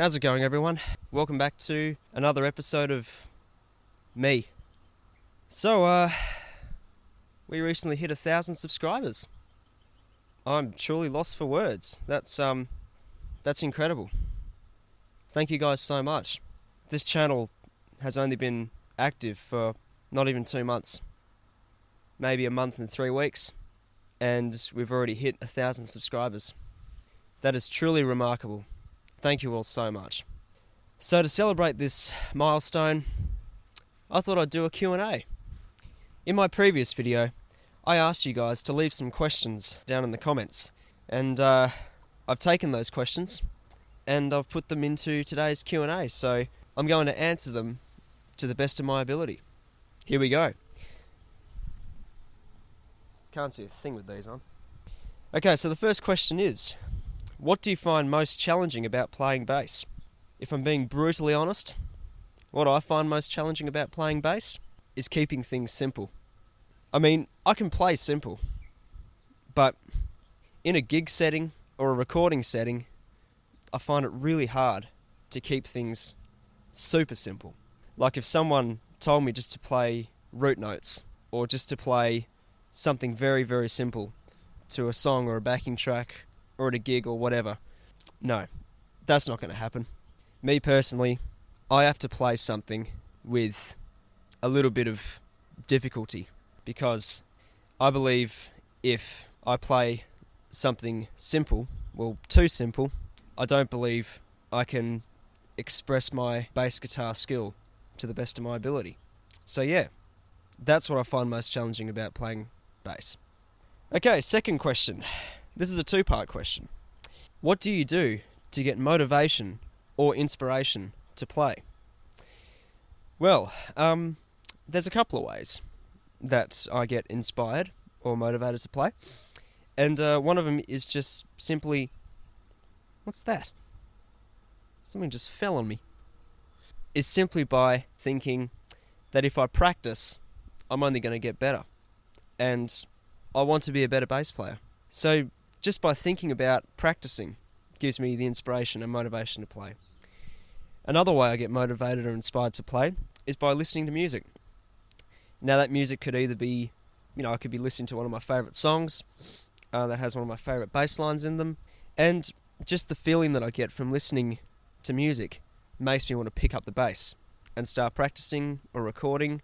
How's it going, everyone? Welcome back to another episode of me. So, we recently hit 1,000 subscribers. I'm truly lost for words. That's incredible. Thank you guys so much. This channel has only been active for not even 2 months. Maybe a month and 3 weeks. And we've already hit 1,000 subscribers. That is truly remarkable. Thank you all so much. So to celebrate this milestone, I thought I'd do a Q&A. In my previous video, I asked you guys to leave some questions down in the comments. And I've taken those questions and I've put them into today's Q&A. So I'm going to answer them to the best of my ability. Here we go. Can't see a thing with these on. Okay, so the first question is, what do you find most challenging about playing bass? If I'm being brutally honest, what I find most challenging about playing bass is keeping things simple. I mean, I can play simple, but in a gig setting or a recording setting, I find it really hard to keep things super simple. Like if someone told me just to play root notes or just to play something very, very simple to a song or a backing track or at a gig or whatever. No, that's not going to happen. Me personally, I have to play something with a little bit of difficulty because I believe if I play something simple, well, too simple, I don't believe I can express my bass guitar skill to the best of my ability. So yeah, that's what I find most challenging about playing bass. Okay, second question. This is a two-part question. What do you do to get motivation or inspiration to play? Well, there's a couple of ways that I get inspired or motivated to play. And one of them is just simply... What's that? Something just fell on me. Is simply by thinking that if I practice, I'm only going to get better. And I want to be a better bass player. So just by thinking about practicing gives me the inspiration and motivation to play. Another way I get motivated or inspired to play is by listening to music. Now that music could either be, I could be listening to one of my favourite songs that has one of my favourite bass lines in them, and just the feeling that I get from listening to music makes me want to pick up the bass and start practicing or recording.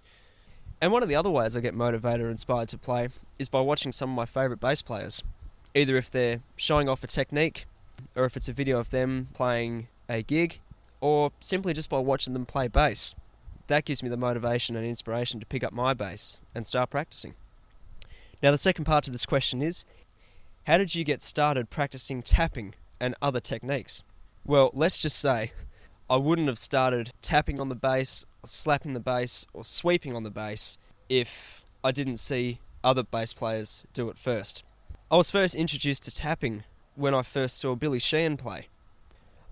And one of the other ways I get motivated or inspired to play is by watching some of my favourite bass players. Either if they're showing off a technique, or if it's a video of them playing a gig, or simply just by watching them play bass. That gives me the motivation and inspiration to pick up my bass and start practicing. Now the second part to this question is, how did you get started practicing tapping and other techniques? Well, let's just say, I wouldn't have started tapping on the bass, or slapping the bass, or sweeping on the bass if I didn't see other bass players do it first. I was first introduced to tapping when I first saw Billy Sheehan play.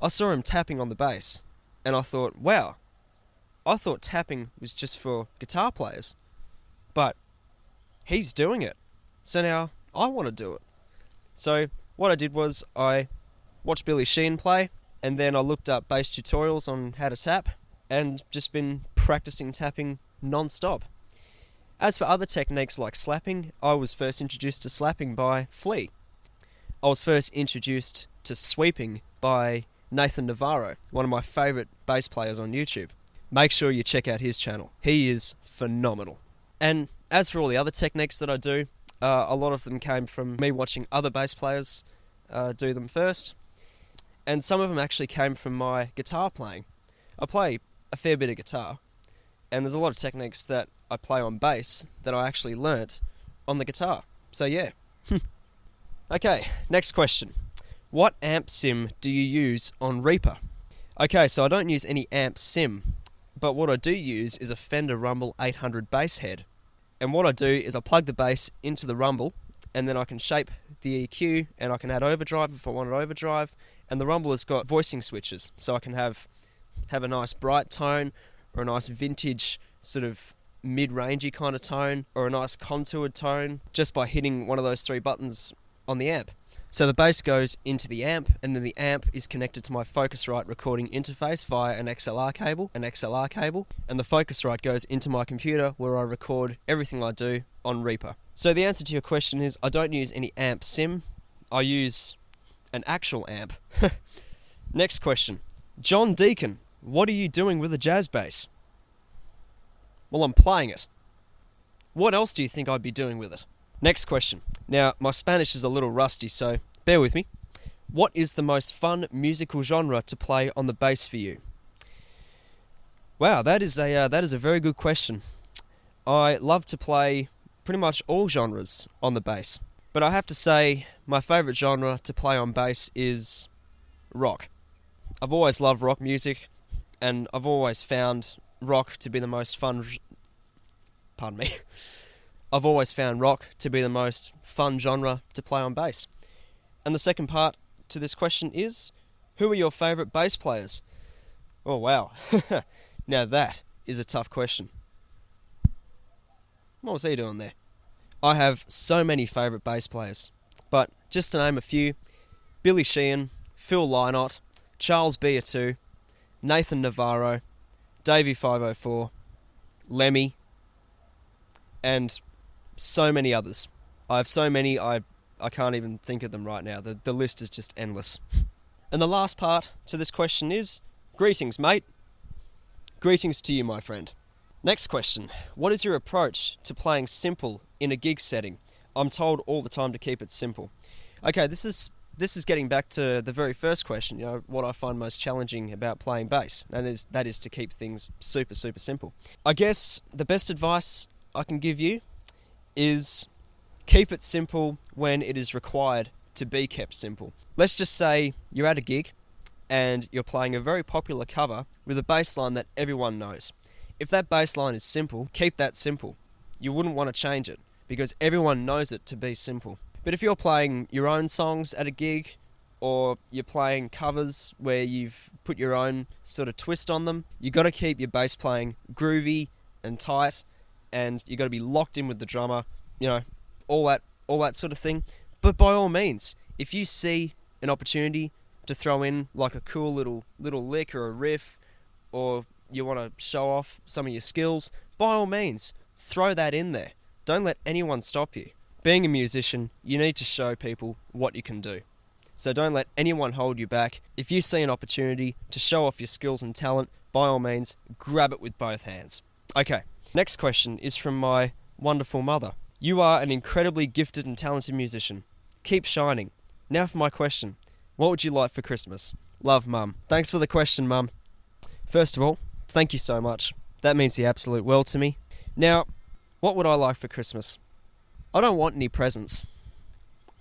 I saw him tapping on the bass, and I thought, wow, I thought tapping was just for guitar players, but he's doing it, so now I want to do it. So what I did was I watched Billy Sheehan play, and then I looked up bass tutorials on how to tap, and just been practicing tapping non-stop. As for other techniques like slapping, I was first introduced to slapping by Flea. I was first introduced to sweeping by Nathan Navarro, one of my favourite bass players on YouTube. Make sure you check out his channel. He is phenomenal. And as for all the other techniques that I do, a lot of them came from me watching other bass players do them first. And some of them actually came from my guitar playing. I play a fair bit of guitar, and there's a lot of techniques that I play on bass that I actually learnt on the guitar. So yeah. Okay, next question. What amp sim do you use on Reaper? Okay, so I don't use any amp sim, but what I do use is a Fender Rumble 800 bass head. And what I do is I plug the bass into the Rumble, and then I can shape the EQ, and I can add overdrive if I want an overdrive, and the Rumble has got voicing switches, so I can have a nice bright tone, or a nice vintage sort of mid-rangey kind of tone, or a nice contoured tone, just by hitting one of those three buttons on the amp. So the bass goes into the amp, and then the amp is connected to my Focusrite recording interface via an XLR cable, and the Focusrite goes into my computer where I record everything I do on Reaper. So the answer to your question is, I don't use any amp sim, I use an actual amp. Next question. John Deacon, what are you doing with a jazz bass? Well, I'm playing it. What else do you think I'd be doing with it? Next question. Now, my Spanish is a little rusty, so bear with me. What is the most fun musical genre to play on the bass for you? Wow, that is a very good question. I love to play pretty much all genres on the bass, but I have to say my favourite genre to play on bass is rock. I've always loved rock music, and I've always found rock to be the most fun... Pardon me. I've always found rock to be the most fun genre to play on bass. And the second part to this question is, who are your favourite bass players? Oh wow, now that is a tough question. What was he doing there? I have so many favourite bass players, but just to name a few, Billy Sheehan, Phil Lynott, Charles Beattu, Nathan Navarro, Davey 504, Lemmy, and so many others. I have so many, I can't even think of them right now. The list is just endless. And the last part to this question is, greetings, mate. Greetings to you, my friend. Next question. What is your approach to playing simple in a gig setting? I'm told all the time to keep it simple. Okay, this is getting back to the very first question, what I find most challenging about playing bass, and that is to keep things super, super simple. I guess the best advice I can give you is keep it simple when it is required to be kept simple. Let's just say you're at a gig and you're playing a very popular cover with a bass line that everyone knows. If that bass line is simple, keep that simple. You wouldn't want to change it because everyone knows it to be simple. But if you're playing your own songs at a gig, or you're playing covers where you've put your own sort of twist on them, you got to keep your bass playing groovy and tight, and you got to be locked in with the drummer, all that sort of thing. But by all means, if you see an opportunity to throw in like a cool little lick or a riff, or you want to show off some of your skills, by all means, throw that in there. Don't let anyone stop you. Being a musician, you need to show people what you can do. So don't let anyone hold you back. If you see an opportunity to show off your skills and talent, by all means, grab it with both hands. Okay, next question is from my wonderful mother. You are an incredibly gifted and talented musician. Keep shining. Now for my question. What would you like for Christmas? Love, Mum. Thanks for the question, Mum. First of all, thank you so much. That means the absolute world to me. Now, what would I like for Christmas? I don't want any presents.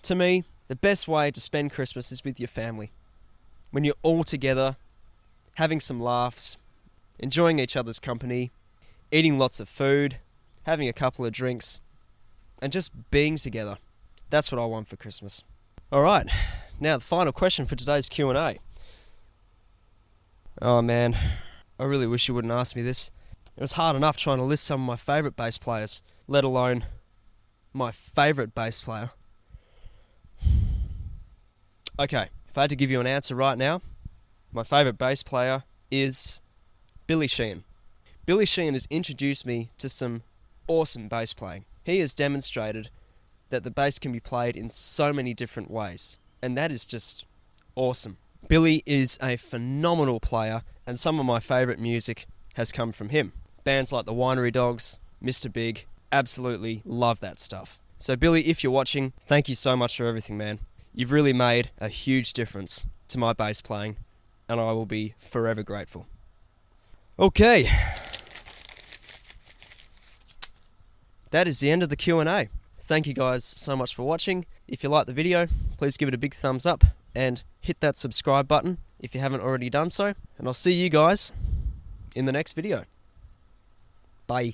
To me, the best way to spend Christmas is with your family. When you're all together, having some laughs, enjoying each other's company, eating lots of food, having a couple of drinks, and just being together. That's what I want for Christmas. Alright, now the final question for today's Q&A. Oh man, I really wish you wouldn't ask me this. It was hard enough trying to list some of my favourite bass players, let alone my favourite bass player. Okay, if I had to give you an answer right now, my favourite bass player is Billy Sheehan. Billy Sheehan has introduced me to some awesome bass playing. He has demonstrated that the bass can be played in so many different ways, and that is just awesome. Billy is a phenomenal player, and some of my favourite music has come from him. Bands like the Winery Dogs, Mr. Big, absolutely love that stuff. So Billy, if you're watching, thank you so much for everything, man. You've really made a huge difference to my bass playing, and I will be forever grateful. Okay. That is the end of the Q&A. Thank you guys so much for watching. If you like the video, please give it a big thumbs up and hit that subscribe button if you haven't already done so. And I'll see you guys in the next video. Bye.